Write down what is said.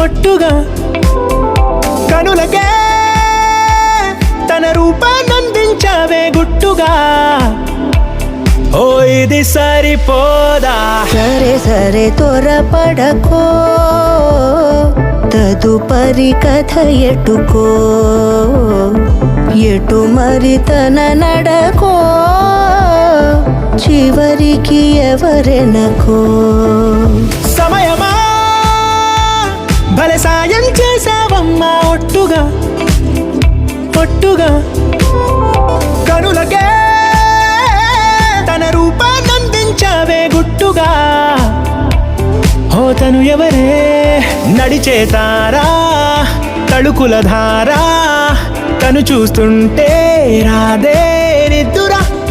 ఒట్టుగా కనులకే తన రూపాన్నందించావే గుట్టుగా. ఓ ఇది సరిపోదా? సరే సరే త్వరపడకో, తదుపరి కథ ఎటుకో, ఎటు మరి తన నడకో, చివరికి ఎవరెనకో. సమయమా భలే సాయం చేసావమ్మా ఒట్టుగా ఒట్టుగా కనులకే తన రూపాన్నందించావే గుట్టుగా. ఓ తను ఎవరే? నడిచేతారా తళుకుల ధారా, తను చూస్తుంటే రాదే నిద్దురా.